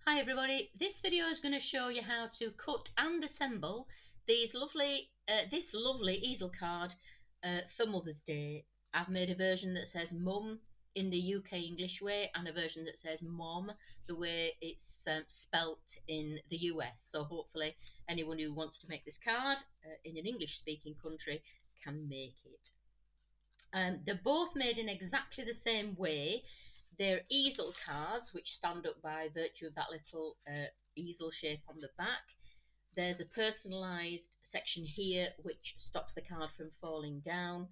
Hi everybody, this video is going to show you how to cut and assemble this lovely easel card for Mother's Day. I've made a version that says Mum in the UK English way and a version that says Mom the way it's spelt in the US. So hopefully anyone who wants to make this card in an English speaking country can make it. They're both made in exactly the same way. They're easel cards, which stand up by virtue of that little easel shape on the back. There's a personalised section here which stops the card from falling down.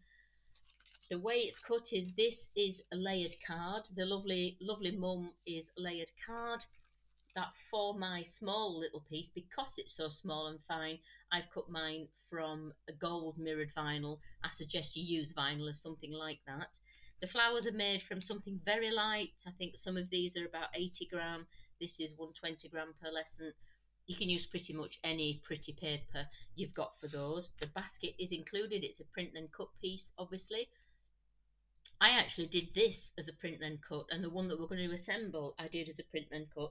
The way it's cut is this is a layered card. The lovely Mum is a layered card. That for my small little piece, because it's so small and fine, I've cut mine from a gold mirrored vinyl. I suggest you use vinyl or something like that. The flowers are made from something very light. I think some of these are about 80 gram. This is 120 gram pearlescent. You can use pretty much any pretty paper you've got for those. The basket is included. It's a print and cut piece, obviously. I actually did this as a print and cut, and the one that we're going to assemble I did as a print and cut,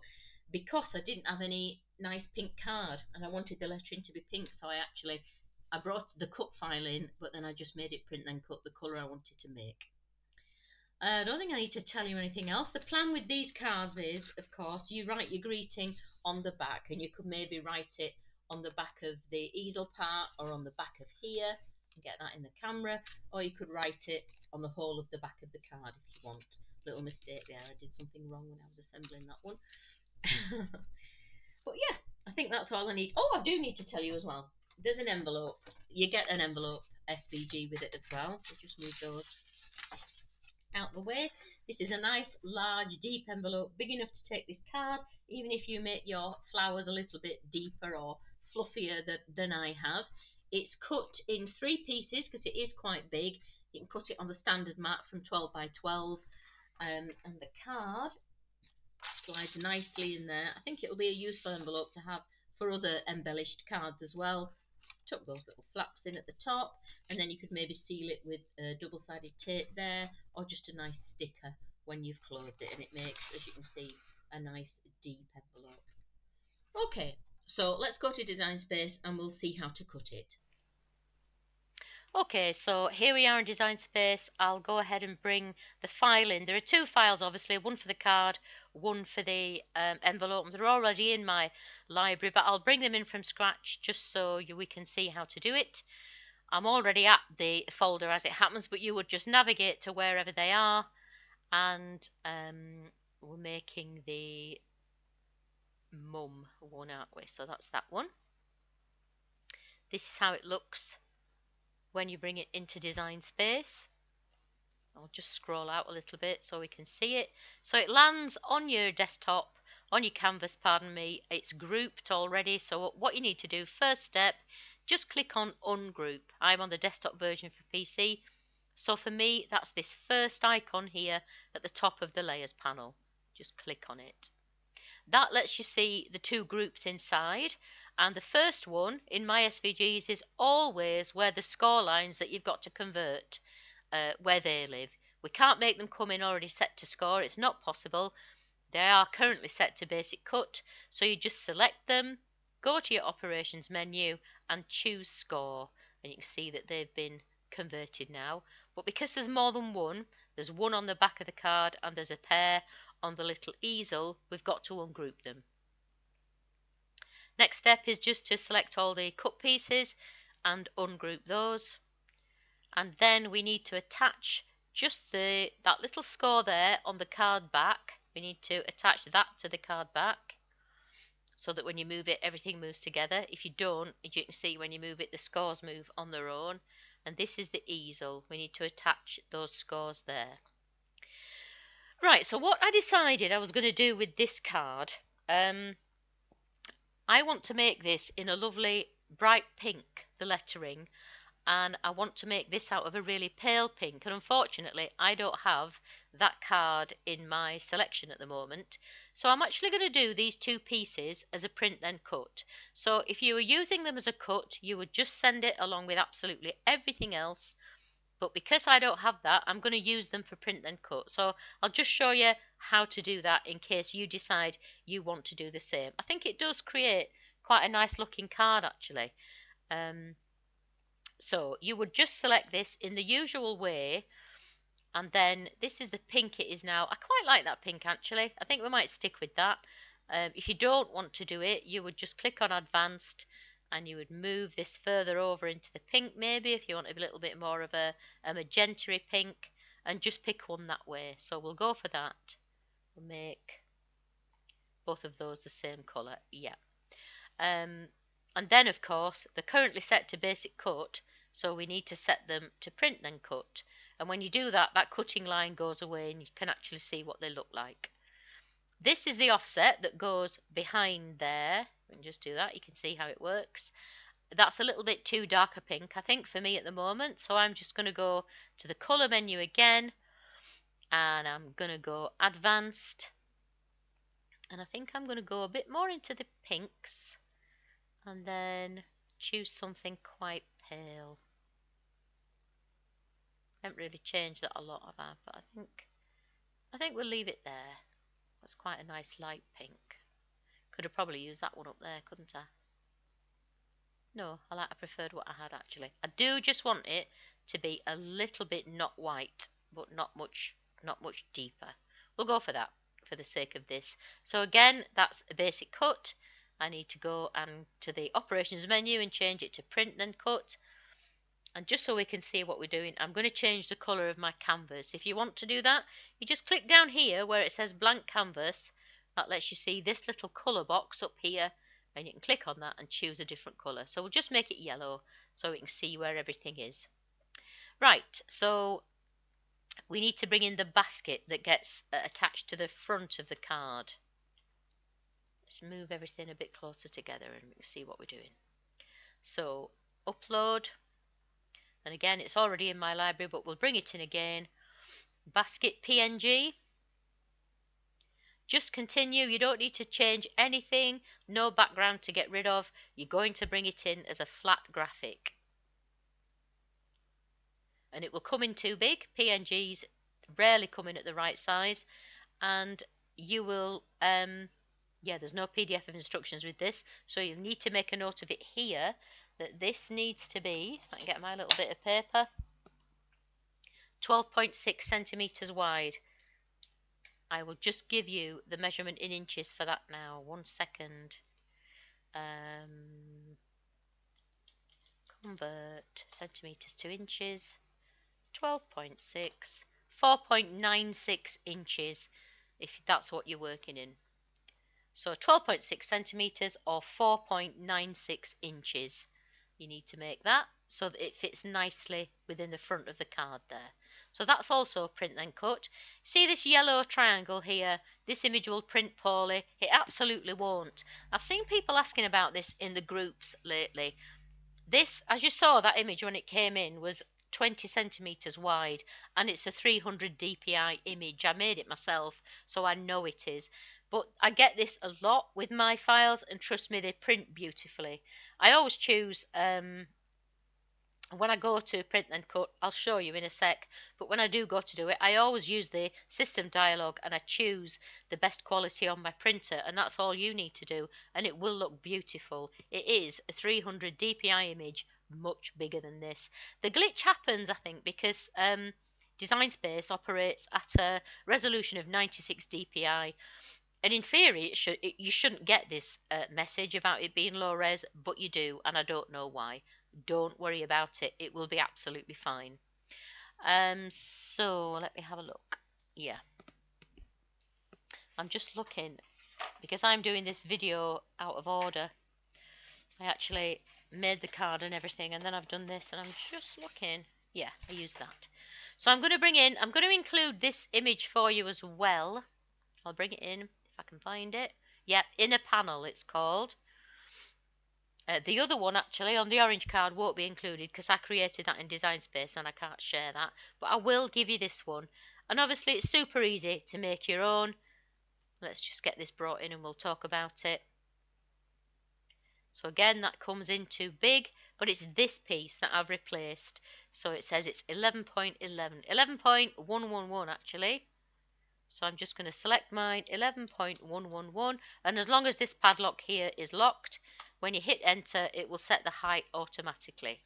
because I didn't have any nice pink card and I wanted the lettering to be pink. So I brought the cut file in, but then I just made it print and cut the colour I wanted to make. I don't think I need to tell you anything else. The plan with these cards is, of course, you write your greeting on the back, and you could maybe write it on the back of the easel part or on the back of here. Get that in the camera, or you could write it on the whole of the back of the card if you want. Little mistake there, I did something wrong when I was assembling that one. But yeah, I think that's all I need. Oh, I do need to tell you as well, there's an envelope. You get an envelope SVG with it as well. We'll just move those out the way. This is a nice large deep envelope, big enough to take this card, even if you make your flowers a little bit deeper or fluffier than I have. It's cut in 3 pieces because it is quite big. You can cut it on the standard mat from 12 by 12, and the card slides nicely in there. I think it'll be a useful envelope to have for other embellished cards as well. Tuck those little flaps in at the top, and then you could maybe seal it with double-sided tape there, or just a nice sticker when you've closed it, and it makes, as you can see, a nice deep envelope. Okay, so let's go to Design Space and we'll see how to cut it. Okay, so here we are in Design Space. I'll go ahead and bring the file in. There are 2 files, obviously, one for the card, one for the envelope. They're already in my library, but I'll bring them in from scratch just so we can see how to do it. I'm already at the folder as it happens, but you would just navigate to wherever they are, and we're making the Mum one, aren't we? So that's that one. This is how it looks when you bring it into Design Space. I'll just scroll out a little bit so we can see it. So it lands on your desktop, on your canvas, pardon me. It's grouped already. So what you need to do, first step, just click on Ungroup. I'm on the desktop version for PC. So for me, that's this first icon here at the top of the Layers panel. Just click on it. That lets you see the 2 groups inside. And the first one in my SVGs is always where the score lines that you've got to convert, where they live. We can't make them come in already set to score. It's not possible. They are currently set to basic cut. So you just select them, go to your operations menu and choose score. And you can see that they've been converted now. But because there's more than one, there's one on the back of the card and there's a pair on the little easel, we've got to ungroup them. Next step is just to select all the cut pieces and ungroup those. And then we need to attach just that little score there on the card back. We need to attach that to the card back so that when you move it, everything moves together. If you don't, as you can see, when you move it, the scores move on their own. And this is the easel. We need to attach those scores there. Right, so what I decided I was going to do with this card, I want to make this in a lovely bright pink, the lettering, and I want to make this out of a really pale pink, and unfortunately I don't have that card in my selection at the moment. So I'm actually going to do these 2 pieces as a print then cut. So if you were using them as a cut, you would just send it along with absolutely everything else But because I don't have that, I'm going to use them for print then cut. So I'll just show you how to do that in case you decide you want to do the same. I think it does create quite a nice looking card actually. So you would just select this in the usual way, and then this is the pink it is now. I quite like that pink actually. I think we might stick with that. If you don't want to do it, you would just click on advanced and you would move this further over into the pink, maybe if you want a little bit more of a magenta pink, and just pick one that way. So we'll go for that. We'll make both of those the same colour. Yeah. And then of course they're currently set to basic cut, so we need to set them to print then cut. And when you do that, that cutting line goes away and you can actually see what they look like. This is the offset that goes behind there. We can just do that. You can see how it works. That's a little bit too dark a pink, I think, for me at the moment. So I'm just going to go to the color menu again, and I'm going to go advanced. And I think I'm going to go a bit more into the pinks, and then choose something quite pale. I haven't really changed that a lot, have I? But I think we'll leave it there. That's quite a nice light pink. Could have probably used that one up there, couldn't I? No, I preferred what I had actually. I do just want it to be a little bit not white, but not much deeper. We'll go for that for the sake of this. So again, that's a basic cut. I need to go and to the operations menu and change it to print then cut. And just so we can see what we're doing, I'm going to change the colour of my canvas. If you want to do that, you just click down here where it says blank canvas. That lets you see this little colour box up here, and you can click on that and choose a different colour. So we'll just make it yellow so we can see where everything is. Right, so we need to bring in the basket that gets attached to the front of the card. Let's move everything a bit closer together and we can see what we're doing. So upload. And again, it's already in my library, but we'll bring it in again. Basket PNG. Just continue. You don't need to change anything. No background to get rid of. You're going to bring it in as a flat graphic. And it will come in too big. PNGs rarely come in at the right size. And you will, yeah, there's no PDF of instructions with this. So you need to make a note of it here, that this needs to be, if I can get my little bit of paper, 12.6 centimeters wide. I will just give you the measurement in inches for that now. 1 second. Convert centimeters to inches. 12.6, 4.96 inches, if that's what you're working in. So 12.6 centimeters or 4.96 inches. You need to make that so that it fits nicely within the front of the card there. So that's also print then cut. See this yellow triangle here? This image will print poorly. It absolutely won't. I've seen people asking about this in the groups lately. This, as you saw, that image when it came in was 20 centimeters wide, and it's a 300 DPI image. I made it myself, so I know it is. But I get this a lot with my files, and trust me, they print beautifully. I always choose, when I go to print and cut, I'll show you in a sec, but when I do go to do it, I always use the system dialog and I choose the best quality on my printer, and that's all you need to do, and it will look beautiful. It is a 300 DPI image, much bigger than this. The glitch happens, I think, because Design Space operates at a resolution of 96 DPI. And in theory, you shouldn't get this message about it being low res, but you do, and I don't know why. Don't worry about it. It will be absolutely fine. So let me have a look. Yeah. I'm just looking, because I'm doing this video out of order. I actually made the card and everything, and then I've done this, and I'm just looking. Yeah, I use that. So I'm going to include this image for you as well. I'll bring it in. I can find it. Yep, Inner Panel it's called. The other one actually on the orange card won't be included because I created that in Design Space and I can't share that. But I will give you this one. And obviously it's super easy to make your own. Let's just get this brought in and we'll talk about it. So again, that comes in too big, but it's this piece that I've replaced. So it says it's 11.11, 11.111 actually. So I'm just going to select mine, 11.111, and as long as this padlock here is locked, when you hit enter, it will set the height automatically.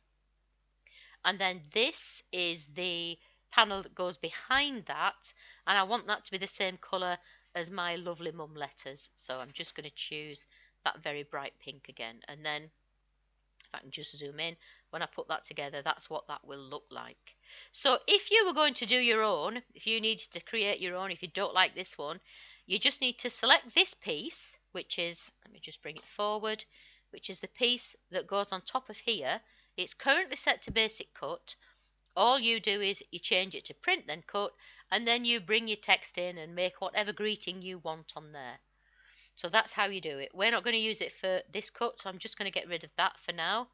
And then this is the panel that goes behind that, and I want that to be the same colour as my lovely mum letters. So I'm just going to choose that very bright pink again, and then if I can just zoom in, when I put that together, that's what that will look like. So if you were going to do your own, if you needed to create your own, if you don't like this one, you just need to select this piece, which is, let me just bring it forward, which is the piece that goes on top of here. It's currently set to basic cut. All you do is you change it to print then cut, and then you bring your text in and make whatever greeting you want on there. So that's how you do it. We're not going to use it for this cut, so I'm just going to get rid of that for now.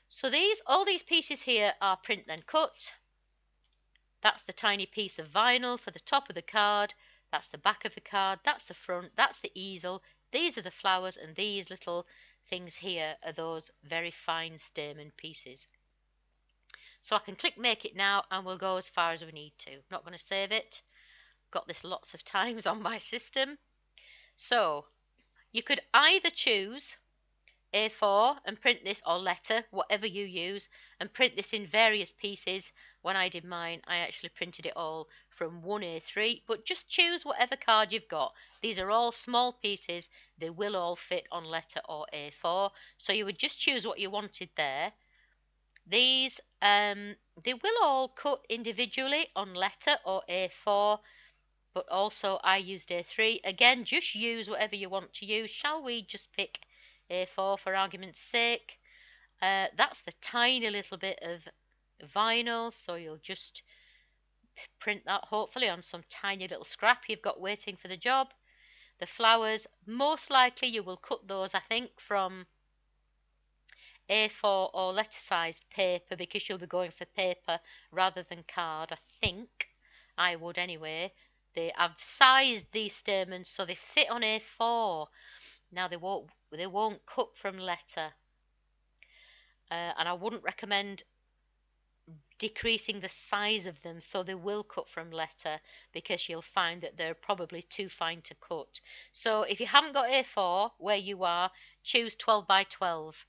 So all these pieces here are print then cut. That's the tiny piece of vinyl for the top of the card. That's the back of the card. That's the front. That's the easel. These are the flowers, and these little things here are those very fine stamen pieces. So I can click make it now, and we'll go as far as we need to. Not going to save it. Got this lots of times on my system. So you could either choose A4 and print this, or letter, whatever you use, and print this in various pieces. When I did mine, I actually printed it all from one A3, but just choose whatever card you've got. These are all small pieces. They will all fit on letter or A4, so you would just choose what you wanted there. These, they will all cut individually on letter or A4, but also I used A3. Again, just use whatever you want to use. Shall we just pick A4 for argument's sake? That's the tiny little bit of vinyl, so you'll just print that hopefully on some tiny little scrap you've got waiting for the job. The flowers, most likely you will cut those, I think, from A4 or letter sized paper, because you'll be going for paper rather than card. I think I would anyway. I've sized these stamens so they fit on A4. Now they won't cut from letter, and I wouldn't recommend decreasing the size of them so they will cut from letter, because you'll find that they're probably too fine to cut. So if you haven't got A4 where you are, choose 12 by 12.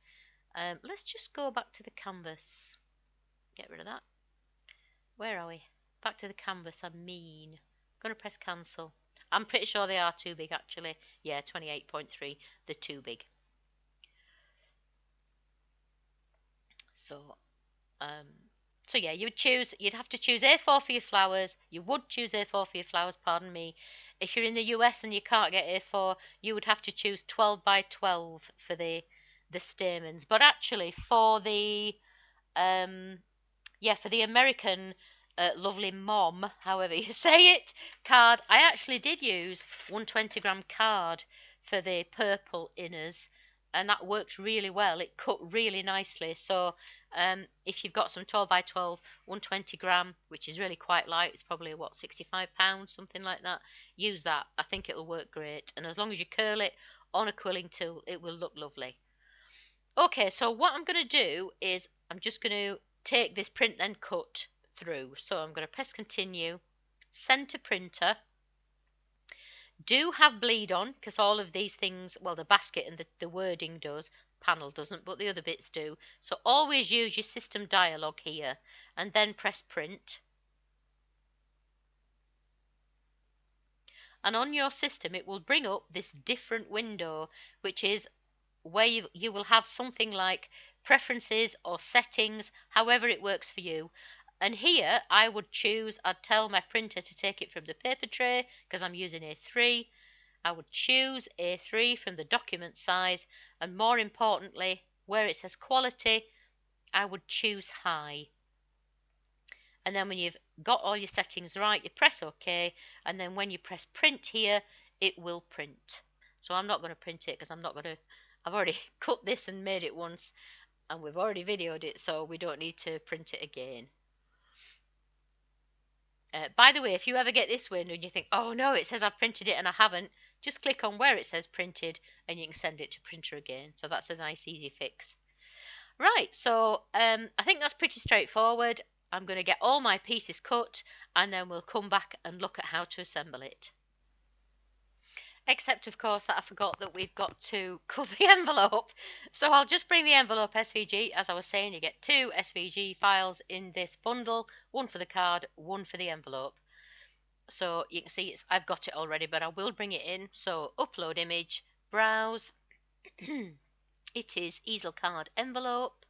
Let's just go back to the canvas. Get rid of that. Where are we? Back to the canvas. I'm mean. Going to press cancel. I'm pretty sure they are too big actually. Yeah, 28.3. They're too big. So yeah, you'd have to choose A4 for your flowers. You would choose A4 for your flowers, pardon me. If you're in the US and you can't get A4, you would have to choose 12 by 12 for the stamens. But actually for the for the American lovely mom, however you say it, card, I actually did use 120-gram card for the purple inners, and that works really well. It cut really nicely. So if you've got some 12 by 12 120-gram, which is really quite light, it's probably what, 65 pounds, something like that, use that. I think it'll work great, and as long as you curl it on a quilling tool, it will look lovely. Okay, so what I'm going to do is I'm just going to take this print then cut through. So I'm going to press continue, send to printer. Do have bleed on, because all of these things, well, the basket and the wording does, panel doesn't, but the other bits do. So always use your system dialog here and then press print. And on your system it will bring up this different window, which is where you will have something like preferences or settings, however it works for you. And here I'd tell my printer to take it from the paper tray, because I'm using A3. I would choose A3 from the document size, and more importantly, where it says quality, I would choose high. And then when you've got all your settings right, you press OK, and then when you press print here, it will print. So I'm not going to print it, because I've already cut this and made it once, and we've already videoed it, so we don't need to print it again. By the way, if you ever get this window and you think, oh no, it says I've printed it and I haven't, Just click on where it says printed and you can send it to printer again. So that's a nice easy fix. Right, so I think that's pretty straightforward. I'm going to get all my pieces cut and then we'll come back and look at how to assemble it. Except, of course, that I forgot that we've got to cut the envelope. So I'll just bring the envelope SVG. As I was saying, you get 2 SVG files in this bundle, one for the card, one for the envelope. So you can see I've got it already, but I will bring it in. So upload image, browse. It is easel card envelope,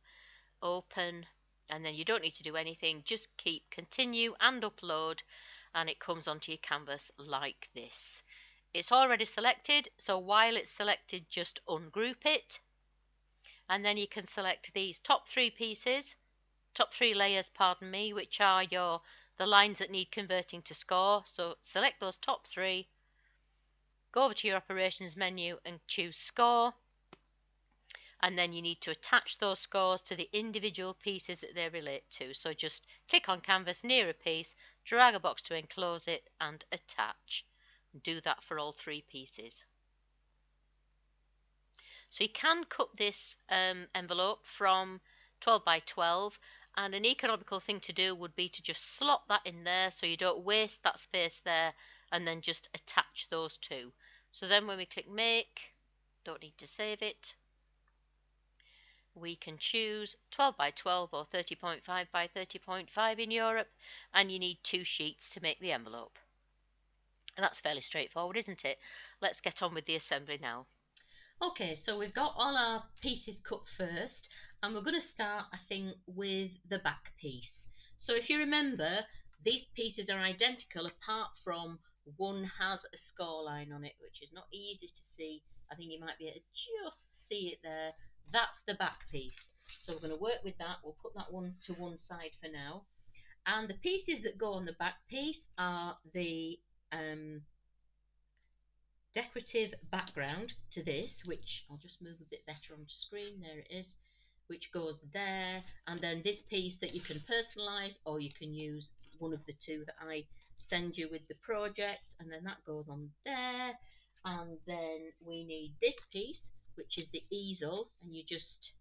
open, and then you don't need to do anything. Just keep continue and upload, and it comes onto your canvas like this. It's already selected, so while it's selected, just ungroup it, and then you can select these top 3 pieces, top 3 layers, pardon me, which are the lines that need converting to score. So select those top 3, go over to your operations menu and choose score, and then you need to attach those scores to the individual pieces that they relate to. So just click on canvas near a piece, drag a box to enclose it, and attach. Do that for all 3 pieces. So you can cut this envelope from 12 by 12, and an economical thing to do would be to just slot that in there so you don't waste that space there, and then just attach those 2. So then when we click make, don't need to save it, we can choose 12 by 12 or 30.5 by 30.5 in Europe, and you need 2 sheets to make the envelope. And that's fairly straightforward, isn't it? Let's get on with the assembly now. Okay, so we've got all our pieces cut first, and we're going to start, I think, with the back piece. So if you remember, these pieces are identical apart from one has a score line on it, which is not easy to see. I think you might be able to just see it there. That's the back piece. So we're going to work with that. We'll put that one to one side for now. And the pieces that go on the back piece are the decorative background to this, which I'll just move a bit better onto screen. There it is, which goes there. And then this piece that you can personalize, or you can use one of the 2 that I send you with the project, and then that goes on there. And then we need this piece, which is the easel, and you just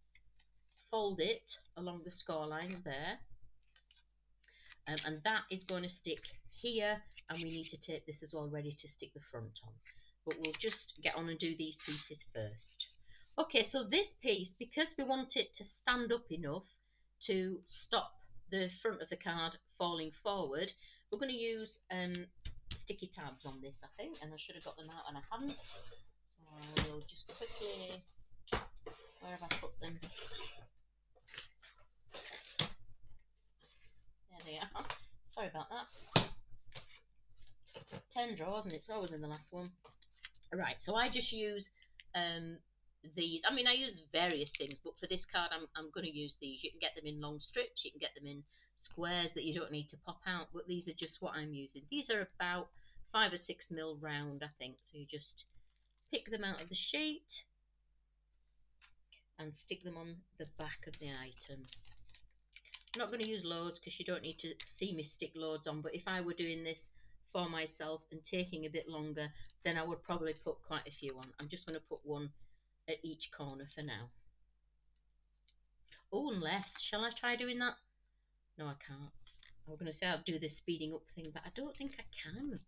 fold it along the score lines there, and that is going to stick here, and we need to tape this as well, ready to stick the front on. But we'll just get on and do these pieces first. Okay, so this piece, because we want it to stand up enough to stop the front of the card falling forward, we're going to use sticky tabs on this, I think, and I should have got them out and I haven't. So we'll just quickly, where have I put them? There they are. Sorry about that. 10 drawers, and it's always in the last one. Right, so I just use these. I mean, I use various things, but for this card, I'm going to use these. You can get them in long strips, you can get them in squares that you don't need to pop out, but these are just what I'm using. These are about 5 or 6 mil round, I think. So you just pick them out of the sheet and stick them on the back of the item. I'm not going to use loads because you don't need to see me stick loads on, but if I were doing this for myself and taking a bit longer, then I would probably put quite a few on. I'm just going to put one at each corner for now. Oh, unless, shall I try doing that? No, I can't. I was going to say I'll do this speeding up thing, but I don't think I can.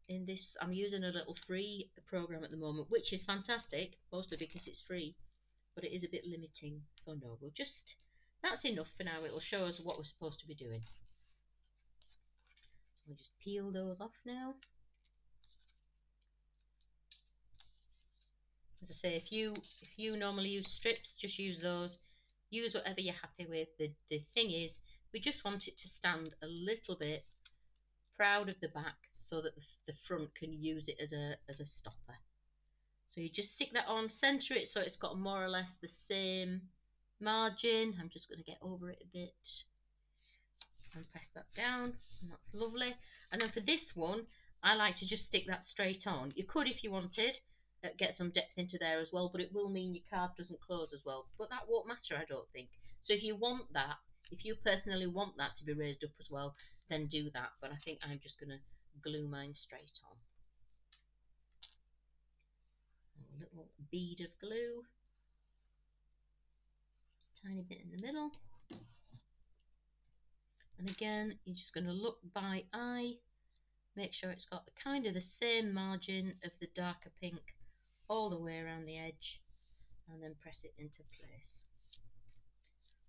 In this, I'm using a little free program at the moment, which is fantastic, mostly because it's free, but it is a bit limiting. So no, we'll just, that's enough for now. It'll show us what we're supposed to be doing. So we'll just peel those off now. As I say, if you normally use strips, just use those. Use whatever you're happy with. The thing is, we just want it to stand a little bit proud of the back so that the front can use it as a stopper. So you just stick that on, center it so it's got more or less the same margin. I'm just going to get over it a bit and press that down, and that's lovely. And then for this one, I like to just stick that straight on. You could, if you wanted, get some depth into there as well, but it will mean your card doesn't close as well. But that won't matter, I don't think. So if you want that, if you personally want that to be raised up as well, then do that. But I think I'm just going to glue mine straight on. little bead of glue, tiny bit in the middle, and again you're just going to look by eye, make sure it's got kind of the same margin of the darker pink all the way around the edge, and then press it into place.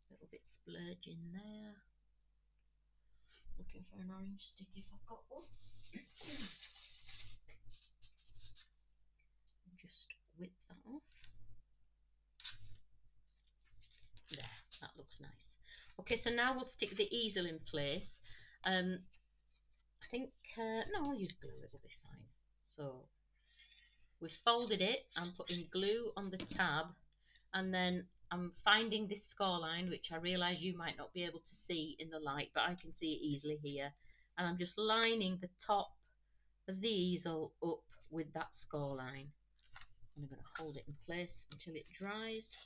A little bit splurge in there. Looking for an orange stick if I've got one. Just whip that off. There, that looks nice. Okay, so now we'll stick the easel in place. I think, no, I'll use glue, it'll be fine. So we've folded it, I'm putting glue on the tab, and then I'm finding this score line, which I realise you might not be able to see in the light, but I can see it easily here. And I'm just lining the top of the easel up with that score line. And I'm going to hold it in place until it dries.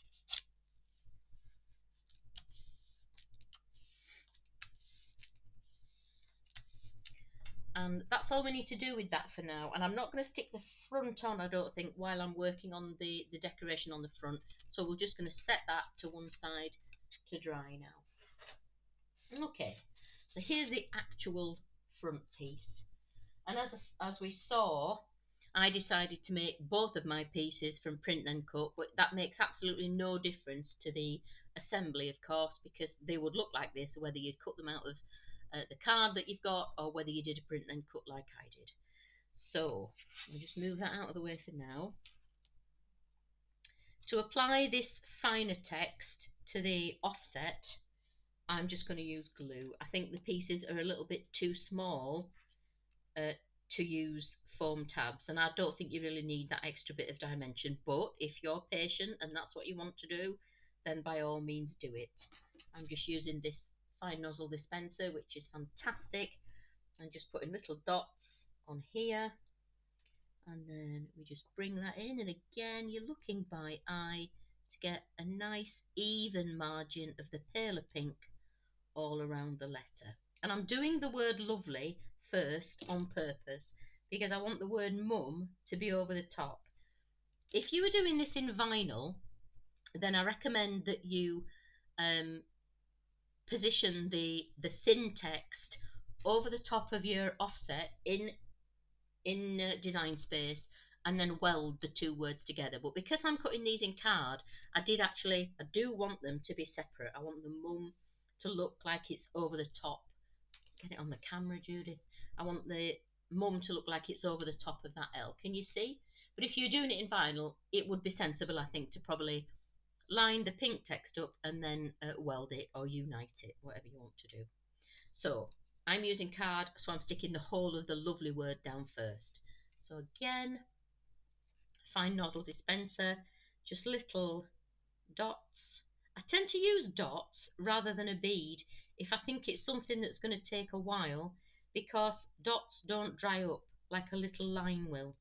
And that's all we need to do with that for now. And I'm not going to stick the front on, I don't think, while I'm working on the decoration on the front. So we're just going to set that to one side to dry now. Okay, so here's the actual front piece. And as we saw, I decided to make both of my pieces from print then cut, but that makes absolutely no difference to the assembly, of course, because they would look like this whether you'd cut them out of the card that you've got or whether you did a print then cut like I did. So I'll just move that out of the way for now. To apply this finer text to the offset, I'm just going to use glue. I think the pieces are a little bit too small to use foam tabs, and I don't think you really need that extra bit of dimension, but if you're patient and that's what you want to do, then by all means do it. I'm just using this fine nozzle dispenser, which is fantastic, and just putting little dots on here, and then we just bring that in, and again you're looking by eye to get a nice even margin of the paler pink all around the letter. And I'm doing the word lovely first on purpose because I want the word mum to be over the top. If you were doing this in vinyl, then I recommend that you position the thin text over the top of your offset in design space, and then weld the two words together. But because I'm cutting these in card, I do want them to be separate. I want the mum to look like it's over the top. Get it on the camera, Judith. I want the mum to look like it's over the top of that L. Can you see? But if you're doing it in vinyl, it would be sensible, I think, to probably line the pink text up and then weld it or unite it, whatever you want to do. So I'm using card, so I'm sticking the whole of the lovely word down first. So again, fine nozzle dispenser, just little dots. I tend to use dots rather than a bead if I think it's something that's going to take a while, because dots don't dry up like a little line will.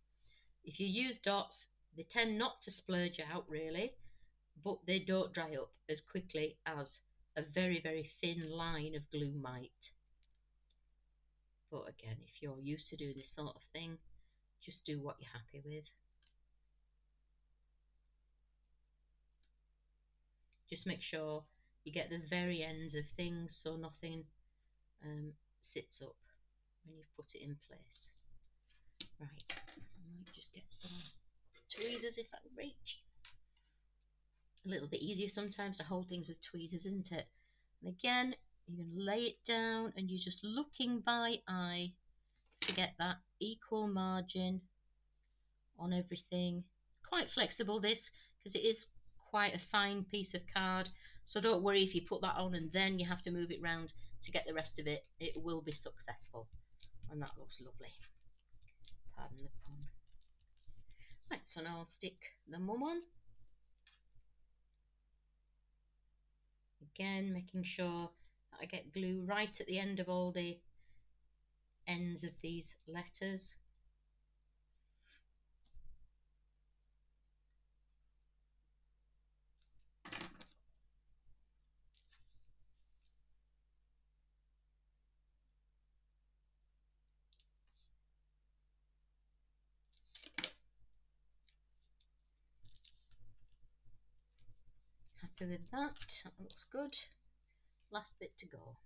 If you use dots, they tend not to splurge out really, but they don't dry up as quickly as a very, very thin line of glue might. But again, if you're used to doing this sort of thing, just do what you're happy with. Just make sure you get the very ends of things so nothing sits up when you've put it in place. Right, I might just get some tweezers if I can reach. A little bit easier sometimes to hold things with tweezers, isn't it? And again, you're going to lay it down and you're just looking by eye to get that equal margin on everything. Quite flexible this, because it is quite a fine piece of card, so don't worry if you put that on and then you have to move it round to get the rest of it. It will be successful, and that looks lovely. Pardon the pun. Right, so now I'll stick the mum on. Again, making sure that I get glue right at the end of all the ends of these letters. happy with that. That looks good. Last bit to go.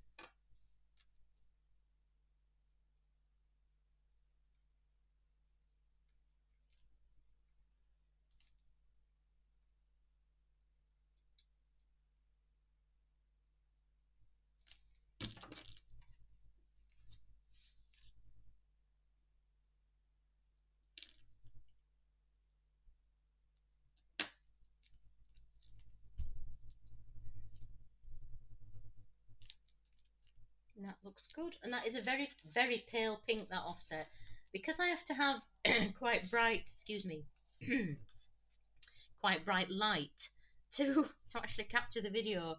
And that looks good. And that is a very, very pale pink, that offset. Because I have to have quite bright, excuse me, quite bright light to actually capture the video.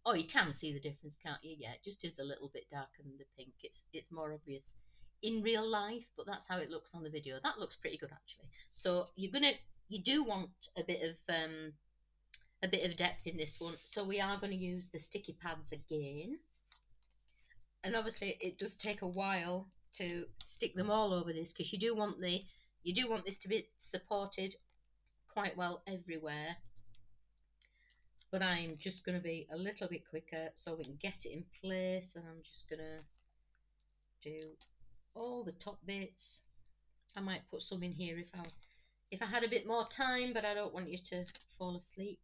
Oh, you can see the difference, can't you? Yeah, it just is a little bit darker than the pink. It's more obvious in real life, but that's how it looks on the video. That looks pretty good actually. So you do want a bit of depth in this one. So we are going to use the sticky pads again. And obviously it does take a while to stick them all over this, because you do want this to be supported quite well everywhere. But I'm just going to be a little bit quicker so we can get it in place, and I'm just going to do all the top bits. I might put some in here if I had a bit more time, but I don't want you to fall asleep.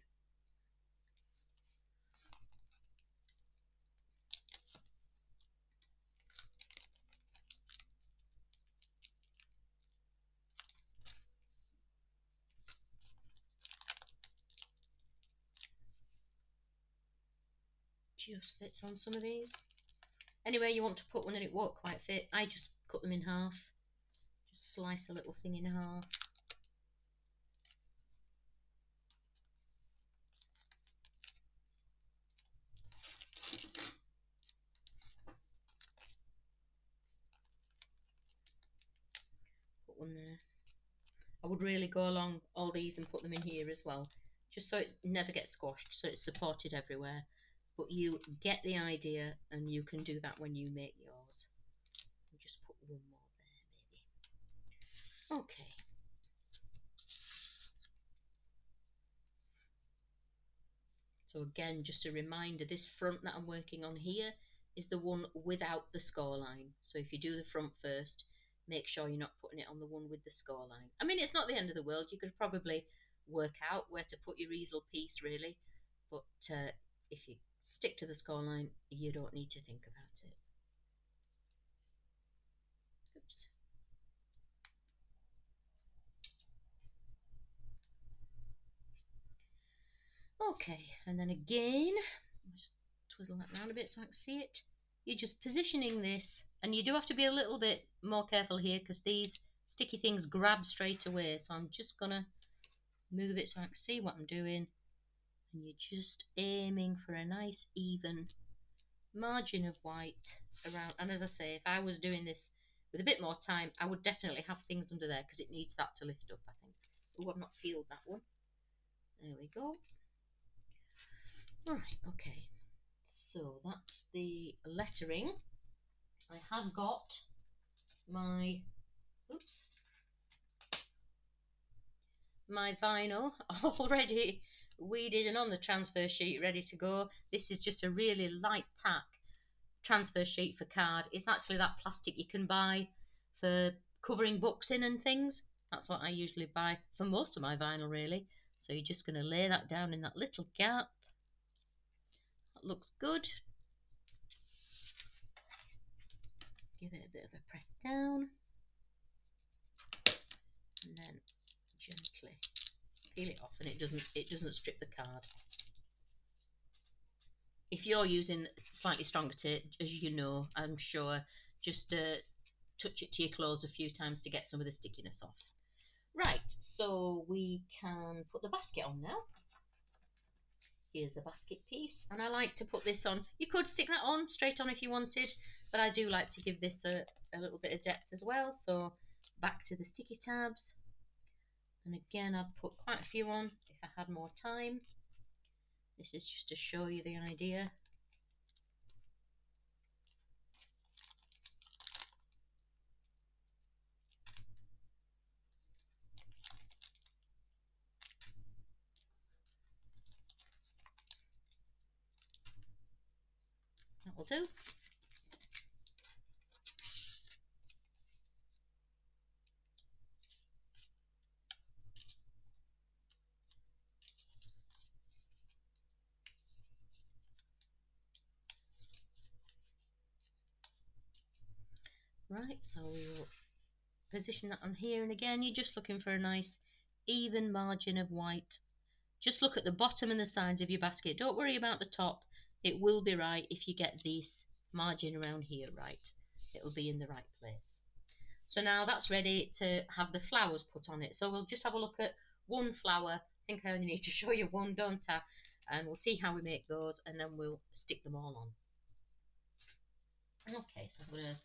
Just fits on some of these. Anyway, you want to put one and it won't quite fit, I just cut them in half. Just slice a little thing in half. Put one there. I would really go along all these and put them in here as well, just so it never gets squashed, so it's supported everywhere. But you get the idea, and you can do that when you make yours. I'll just put one more there, maybe. Okay. So again, just a reminder, this front that I'm working on here is the one without the score line. So if you do the front first, make sure you're not putting it on the one with the score line. I mean, it's not the end of the world. You could probably work out where to put your easel piece, really. But if you stick to the score line, you don't need to think about it. Oops. Okay, and then again, just twizzle that around a bit so I can see it. You're just positioning this, and you do have to be a little bit more careful here because these sticky things grab straight away. So I'm just gonna move it so I can see what I'm doing, and you're just aiming for a nice even margin of white around. And as I say, if I was doing this with a bit more time, I would definitely have things under there because it needs that to lift up, I think. Oh, I've not peeled that one. There we go. Alright, okay. So that's the lettering. I have got my my vinyl already weeded and on the transfer sheet ready to go. This is just a really light tack transfer sheet for card. It's actually that plastic you can buy for covering books in and things. That's what I usually buy for most of my vinyl, really. So you're just going to lay that down in that little gap. That looks good. Give it a bit of a press down, and then gently peel it off, and it doesn't strip the card. If you're using slightly stronger tape, as you know, I'm sure, just touch it to your clothes a few times to get some of the stickiness off. Right, so we can put the basket on now. Here's the basket piece, and I like to put this on. You could stick that on straight on if you wanted, but I do like to give this a little bit of depth as well. So back to the sticky tabs, and again I'd put quite a few on if I had more time. This is just to show you the idea. will do. Right, so we will position that on here, and again you're just looking for a nice even margin of white. Just look at the bottom and the sides of your basket. Don't worry about the top. It will be right if you get this margin around here right. It'll be in the right place. So now that's ready to have the flowers put on it. So we'll just have a look at one flower. I think I only need to show you one, don't I? And we'll see how we make those, and then we'll stick them all on. Okay, so I'm going to...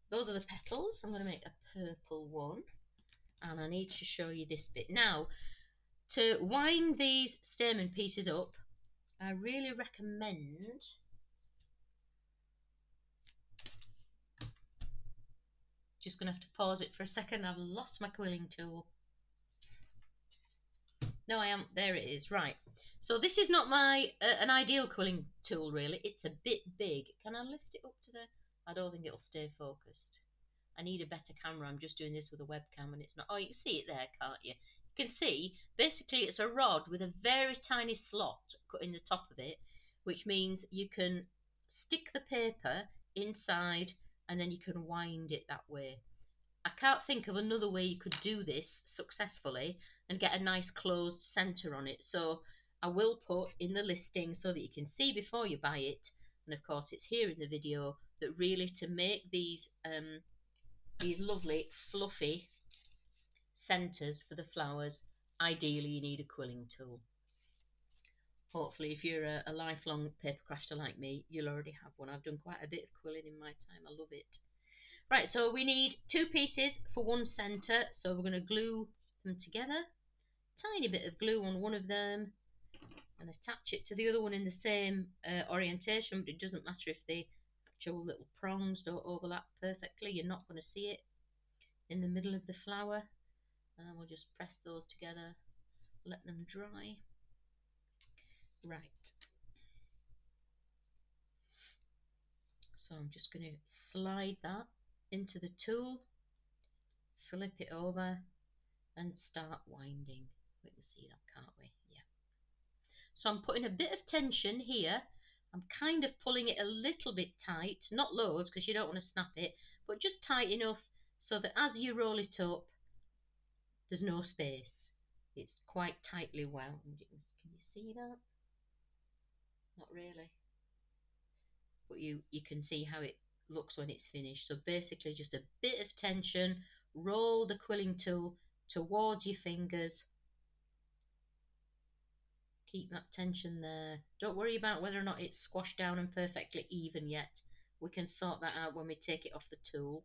Those are the petals. I'm going to make a purple one. And I need to show you this bit. Now, to wind these stamen pieces up, I really recommend... Just going to have to pause it for a second. I've lost my quilling tool. No, I am. There it is. Right. So this is not my an ideal quilling tool, really. It's a bit big. Can I lift it up to there? I don't think it'll stay focused. I need a better camera. I'm just doing this with a webcam and it's not... Oh, you can see it there, can't you? You can see, basically, it's a rod with a very tiny slot cut in the top of it, which means you can stick the paper inside and then you can wind it that way. I can't think of another way you could do this successfully and get a nice closed centre on it. So I will put in the listing so that you can see before you buy it, and of course it's here in the video, that really to make these lovely fluffy centres for the flowers, ideally you need a quilling tool. Hopefully if you're a lifelong paper crafter like me, you'll already have one. I've done quite a bit of quilling in my time. I love it. Right, so we need 2 pieces for one centre, so we're going to glue them together. Tiny bit of glue on one of them and attach it to the other one in the same orientation, but it doesn't matter if the actual little prongs don't overlap perfectly. You're not going to see it in the middle of the flower. And we'll just press those together, let them dry. Right. So I'm just going to slide that into the tool, flip it over and start winding. We can see that, can't we? Yeah. So I'm putting a bit of tension here. I'm kind of pulling it a little bit tight, not loads because you don't want to snap it, but just tight enough so that as you roll it up, there's no space. It's quite tightly wound. Can you see that? Not really. But you can see how it looks when it's finished. So basically just a bit of tension, roll the quilling tool towards your fingers. Keep that tension there. Don't worry about whether or not it's squashed down and perfectly even yet. We can sort that out when we take it off the tool.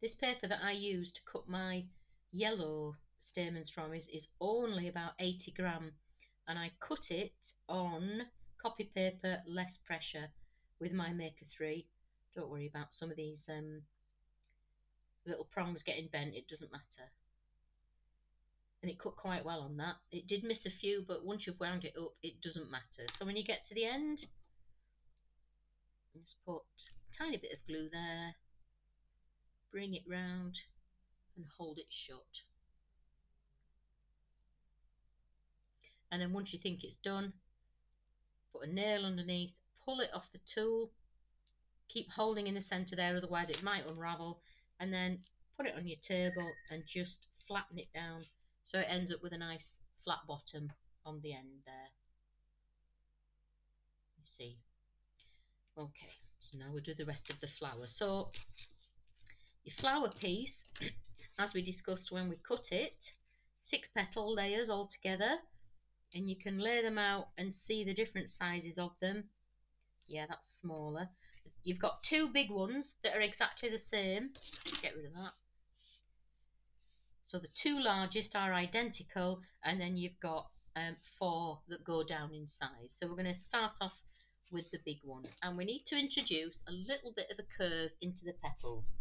This paper that I use to cut my yellow stamens from is only about 80 gram, and I cut it on copy paper, less pressure, with my Maker 3. Don't worry about some of these little prongs getting bent, it doesn't matter. And it cut quite well on that. It did miss a few, but once you've wound it up, it doesn't matter. So when you get to the end, just put a tiny bit of glue there, bring it round and hold it shut. And then once you think it's done, put a nail underneath, pull it off the tool, keep holding in the centre there, otherwise it might unravel, and then put it on your table and just flatten it down so it ends up with a nice flat bottom on the end there. You see. Okay, so now we'll do the rest of the flower. So your flower piece, as we discussed when we cut it, 6 petal layers all together, and you can lay them out and see the different sizes of them. Yeah, that's smaller. You've got 2 big ones that are exactly the same. Get rid of that. So the 2 largest are identical, and then you've got 4 that go down in size. So we're going to start off with the big one, and we need to introduce a little bit of a curve into the petals.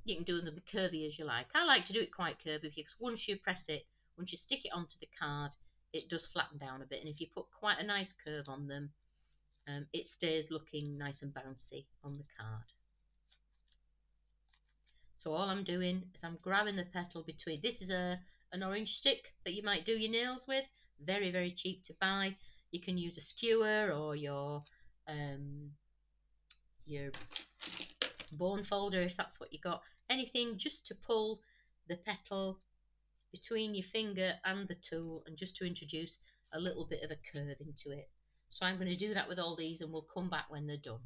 You can do them curvy as you like. I like to do it quite curvy because once you press it, once you stick it onto the card, it does flatten down a bit, and if you put quite a nice curve on them, it stays looking nice and bouncy on the card. So all I'm doing is I'm grabbing the petal between, this is an orange stick that you might do your nails with, very, very cheap to buy. You can use a skewer or your bone folder if that's what you got, anything just to pull the petal between your finger and the tool, and just to introduce a little bit of a curve into it. So I'm going to do that with all these, and we'll come back when they're done.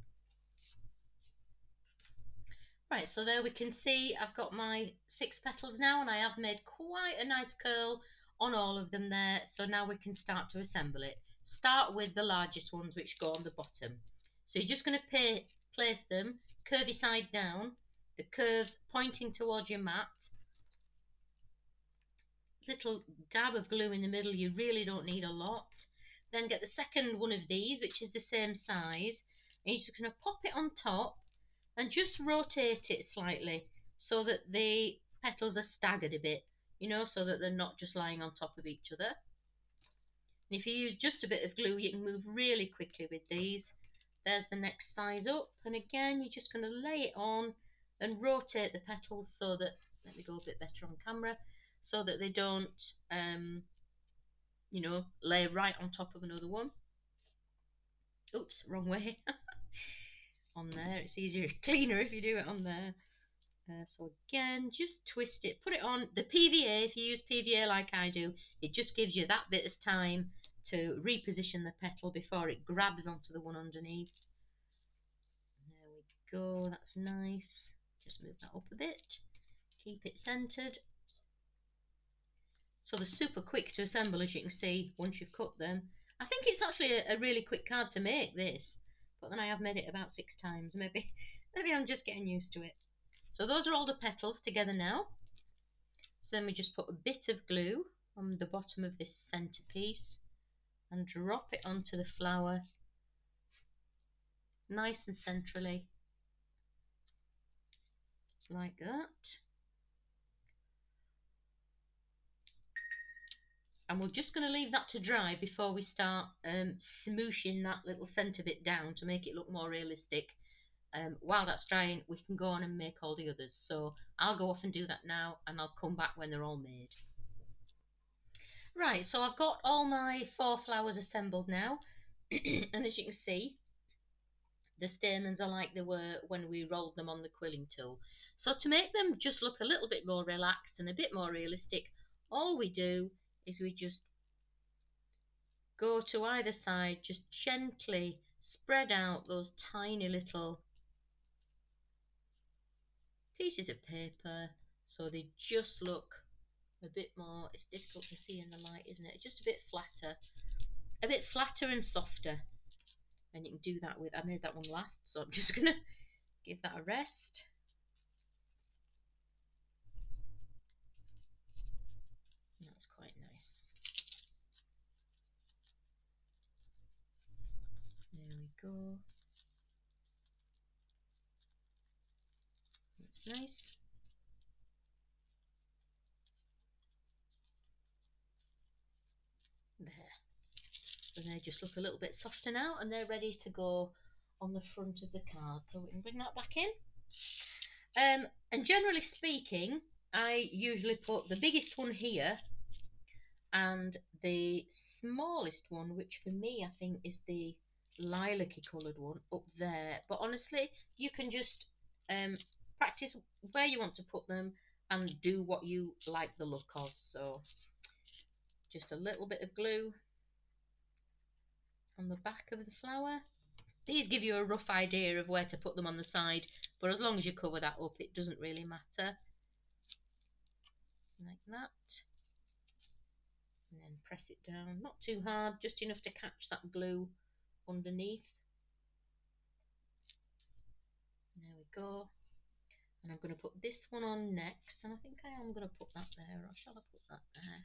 Right, so there we can see I've got my 6 petals now, and I have made quite a nice curl on all of them there. So now we can start to assemble it. Start with the largest ones, which go on the bottom. So you're just going to place them curvy side down, the curves pointing towards your mat. Little dab of glue in the middle, you really don't need a lot. Then get the second one of these, which is the same size, and you're just going to pop it on top and just rotate it slightly so that the petals are staggered a bit, you know, so that they're not just lying on top of each other. And if you use just a bit of glue, you can move really quickly with these. There's the next size up, and again you're just going to lay it on and rotate the petals so that, let me go a bit better on camera, so that they don't you know, lay right on top of another one. Oops, wrong way. On there, it's easier, cleaner if you do it on there. So again, just twist it, put it on the PVA. If you use PVA like I do, it just gives you that bit of time to reposition the petal before it grabs onto the one underneath. There we go, that's nice. Just move that up a bit, keep it centered. So they're super quick to assemble, as you can see, once you've cut them. I think it's actually a really quick card to make, this, but then I have made it about 6 times. Maybe I'm just getting used to it. So those are all the petals together now. So then we just put a bit of glue on the bottom of this centerpiece and drop it onto the flower nice and centrally, like that. And we're just going to leave that to dry before we start smooshing that little centre bit down to make it look more realistic. While that's drying, we can go on and make all the others. So I'll go off and do that now, and I'll come back when they're all made. Right, so I've got all my 4 flowers assembled now, and as you can see, the stamens are like they were when we rolled them on the quilling tool. So to make them just look a little bit more relaxed and a bit more realistic, all we do is we just go to either side, just gently spread out those tiny little pieces of paper so they just look a bit more, it's difficult to see in the light, isn't it? Just a bit flatter and softer. And you can do that with, I made that one last, so I'm just going to give that a rest. That's quite nice. There we go. That's nice. There. So they just look a little bit softer now, and they're ready to go on the front of the card. So we can bring that back in. And generally speaking, I usually put the biggest one here and the smallest one, which for me I think is the lilac-y coloured one, up there. But honestly, you can just practice where you want to put them and do what you like the look of. So just a little bit of glue on the back of the flower. These give you a rough idea of where to put them on the side, but as long as you cover that up, it doesn't really matter. Like that. And then press it down, not too hard, just enough to catch that glue underneath. There we go. And I'm going to put this one on next, and I think I am going to put that there, or shall I put that there?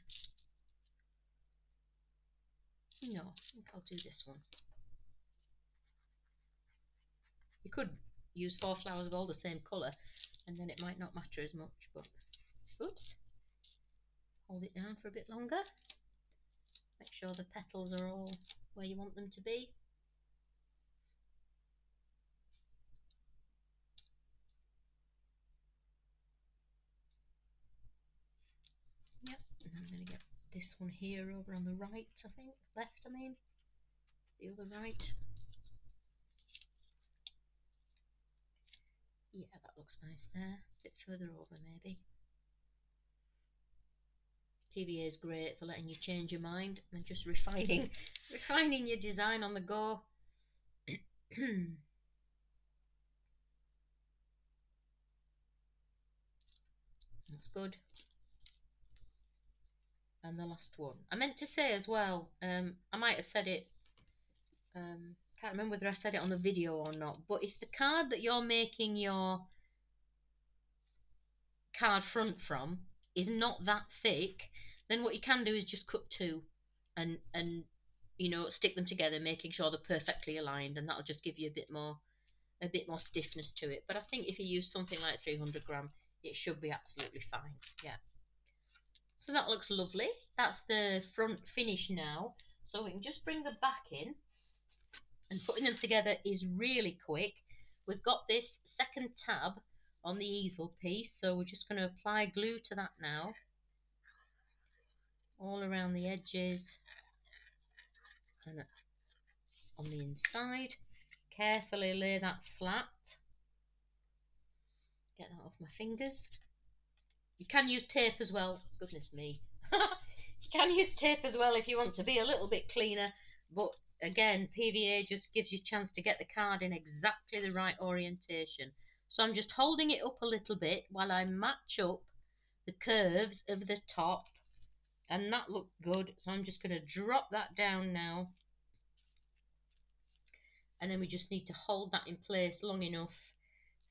No, I think I'll do this one. You could use 4 flowers of all the same colour, and then it might not matter as much, but oops. Hold it down for a bit longer. Make sure the petals are all where you want them to be. Yep, and I'm going to get this one here over on the right, I think. Left, I mean. The other right. Yeah, that looks nice there. A bit further over, maybe. PVA is great for letting you change your mind and just refining your design on the go. That's good. And the last one. I meant to say as well, I might have said it, can't remember whether I said it on the video or not, but if the card that you're making your card front from is not that thick, then what you can do is just cut two and you know, stick them together, making sure they're perfectly aligned, and that'll just give you a bit more stiffness to it. But I think if you use something like 300 gram, it should be absolutely fine. Yeah. So that looks lovely. That's the front finish now. So we can just bring the back in, and putting them together is really quick. We've got this second tab on the easel piece, so we're just going to apply glue to that now, all around the edges and on the inside. Carefully lay that flat. Get that off my fingers. You can use tape as well. Goodness me. You can use tape as well if you want to be a little bit cleaner, but again, PVA just gives you a chance to get the card in exactly the right orientation. So I'm just holding it up a little bit while I match up the curves of the top, and that looked good. So I'm just going to drop that down now, and then we just need to hold that in place long enough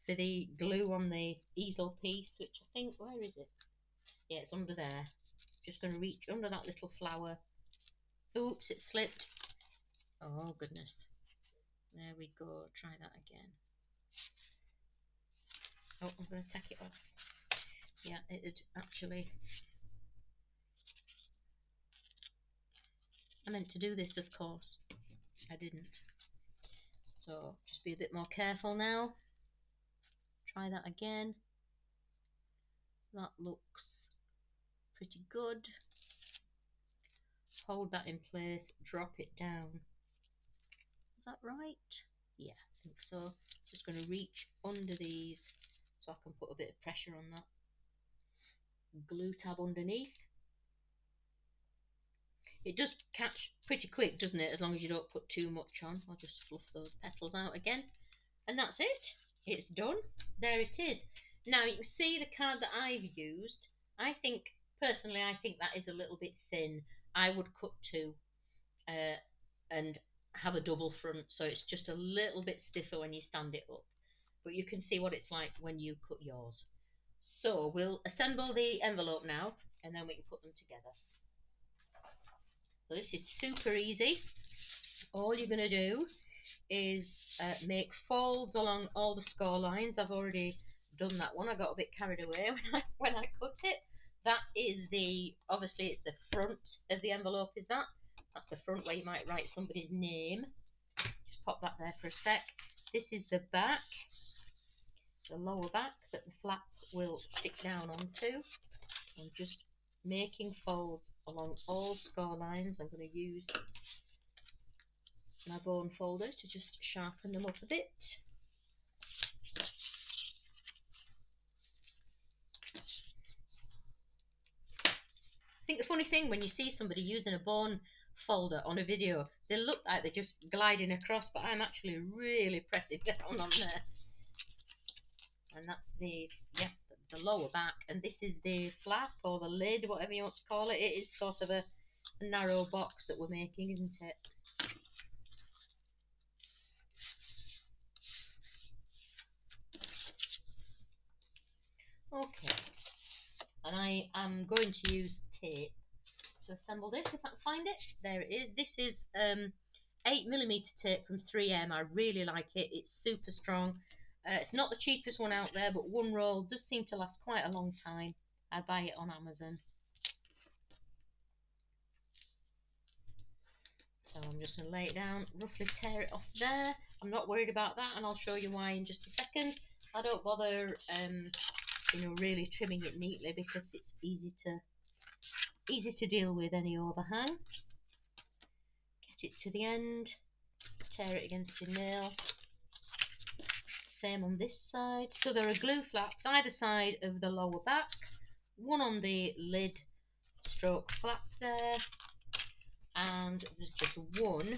for the glue on the easel piece, which I think, where is it? Yeah, it's under there. Just going to reach under that little flower. Oops, it slipped. Oh goodness. There we go. Try that again. Oh, I'm going to take it off. Yeah, it had actually... I meant to do this, of course. I didn't. So just be a bit more careful now. Try that again. That looks pretty good. Hold that in place, drop it down. Is that right? Yeah, I think so. Just going to reach under these so I can put a bit of pressure on that glue tab underneath. It does catch pretty quick, doesn't it, as long as you don't put too much on. I'll just fluff those petals out again. And that's it. It's done. There it is. Now you can see the card that I've used. Personally, I think that is a little bit thin. I would cut two and have a double front, so it's just a little bit stiffer when you stand it up. But you can see what it's like when you cut yours. So we'll assemble the envelope now, and then we can put them together. So this is super easy. All you're going to do is make folds along all the score lines. I've already done that one. I got a bit carried away when I cut it. That is obviously it's the front of the envelope, is that? That's the front where you might write somebody's name. Just pop that there for a sec. This is the back, the lower back that the flap will stick down onto. I'm just making folds along all score lines. I'm going to use my bone folder to just sharpen them up a bit. I think the funny thing when you see somebody using a bone folder on a video, they look like they're just gliding across, but I'm actually really pressing down on there. And that's the lower back, and this is the flap or the lid, whatever you want to call it. It is sort of a narrow box that we're making, isn't it? Okay, and I am going to use tape to assemble this, if I can find it. There it is. This is 8mm tape from 3M. I really like it. It's super strong. It's not the cheapest one out there, but one roll does seem to last quite a long time. I buy it on Amazon. So I'm just going to lay it down, roughly tear it off there. I'm not worried about that, and I'll show you why in just a second. I don't bother, really trimming it neatly because it's easy to deal with any overhang. Get it to the end, tear it against your nail. Same on this side. So there are glue flaps either side of the lower back, one on the lid stroke flap there, and there's just one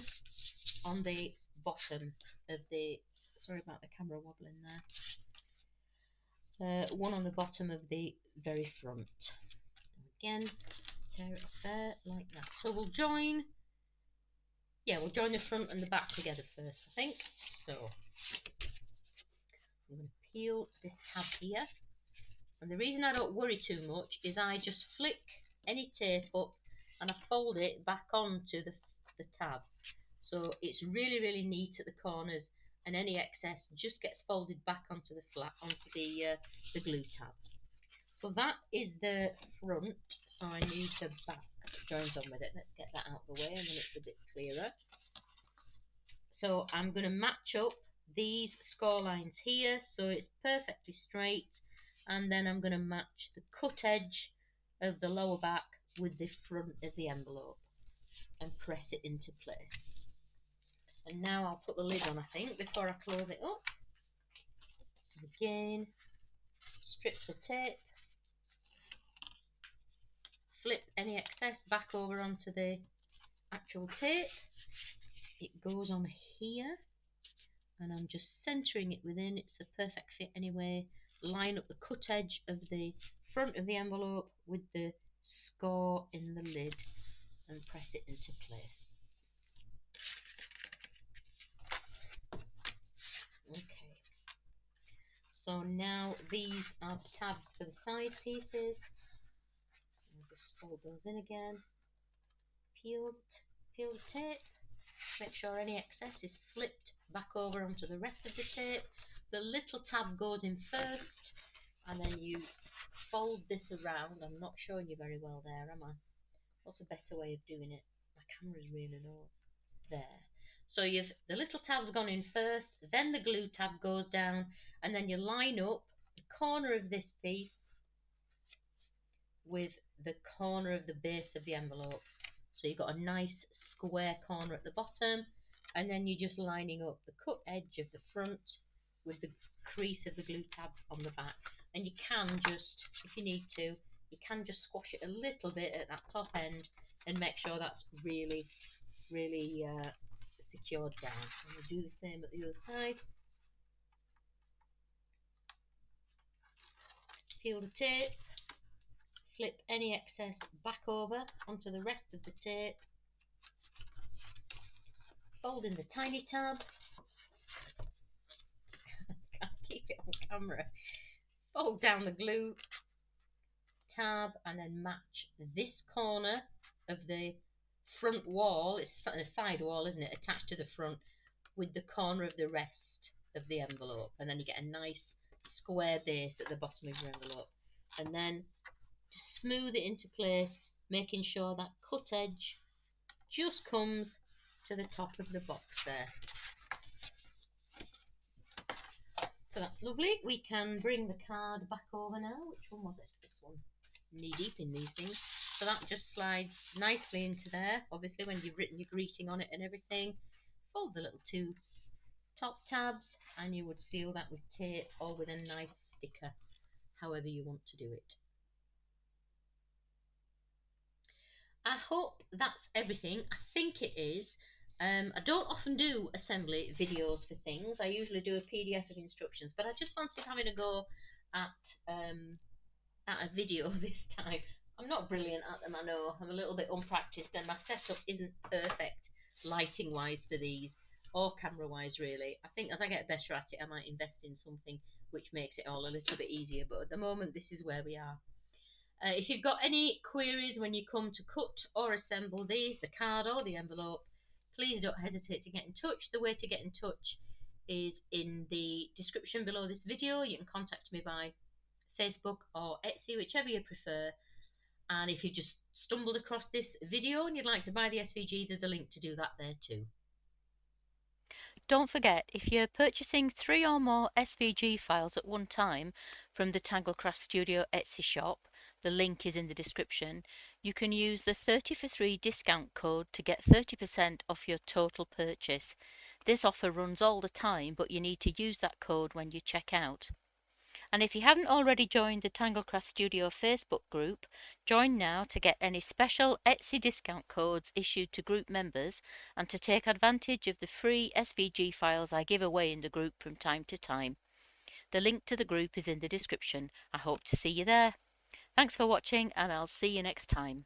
on the bottom of the, sorry about the camera wobbling there, one on the bottom of the very front. Again, tear it off there like that. So we'll join the front and the back together first, I think. So I'm going to peel this tab here, and the reason I don't worry too much is I just flick any tape up and I fold it back onto the tab. So it's really neat at the corners, and any excess just gets folded back onto the glue tab. So that is the front, so I need the back that joins on with it. Let's get that out of the way and then it's a bit clearer. So I'm going to match up these score lines here so it's perfectly straight, and then I'm going to match the cut edge of the lower back with the front of the envelope and press it into place. And now I'll put the lid on, I think, before I close it up. So again, strip the tape, flip any excess back over onto the actual tape. It goes on here, and I'm just centering it within. It's a perfect fit anyway. Line up the cut edge of the front of the envelope with the score in the lid and press it into place. Okay, so now these are the tabs for the side pieces. I'll just fold those in again, peel the tape, make sure any excess is flipped back over onto the rest of the tape. The little tab goes in first, and then you fold this around. I'm not showing you very well there, am I? What's a better way of doing it? My camera's really low. There. So the little tab's gone in first, then the glue tab goes down, and then you line up the corner of this piece with the corner of the base of the envelope. So you've got a nice square corner at the bottom, and then you're just lining up the cut edge of the front with the crease of the glue tabs on the back. And you can just, if you need to, you can just squash it a little bit at that top end and make sure that's really secured down. So I'm going to do the same at the other side. Peel the tape, flip any excess back over onto the rest of the tape, fold in the tiny tab. Can't keep it on camera. Fold down the glue tab and then match this corner of the front wall, it's a side wall, isn't it, attached to the front, with the corner of the rest of the envelope, and then you get a nice square base at the bottom of your envelope. And then just smooth it into place, making sure that cut edge just comes to the top of the box there. So that's lovely. We can bring the card back over now. Which one was it? This one. Knee deep in these things. So that just slides nicely into there, obviously, when you've written your greeting on it and everything. Fold the little two top tabs, and you would seal that with tape or with a nice sticker, however you want to do it. I hope that's everything. I think it is. I don't often do assembly videos for things. I usually do a PDF of instructions, but I just fancied having a go at a video this time. I'm not brilliant at them, I know. I'm a little bit unpracticed, and my setup isn't perfect lighting wise for these, or camera wise really. I think as I get better at it, I might invest in something which makes it all a little bit easier, but at the moment this is where we are. If you've got any queries when you come to cut or assemble the card or the envelope, please don't hesitate to get in touch. The way to get in touch is in the description below this video. You can contact me by Facebook or Etsy, whichever you prefer, And if you just stumbled across this video and you'd like to buy the SVG, there's a link to do that there too. Don't forget, if you're purchasing 3 or more SVG files at one time from the Tanglecraft Studio Etsy shop, the link is in the description, you can use the 30 for 3 discount code to get 30% off your total purchase. This offer runs all the time, but you need to use that code when you check out. And if you haven't already joined the Tanglecraft Studio Facebook group, join now to get any special Etsy discount codes issued to group members and to take advantage of the free SVG files I give away in the group from time to time. The link to the group is in the description. I hope to see you there. Thanks for watching, and I'll see you next time.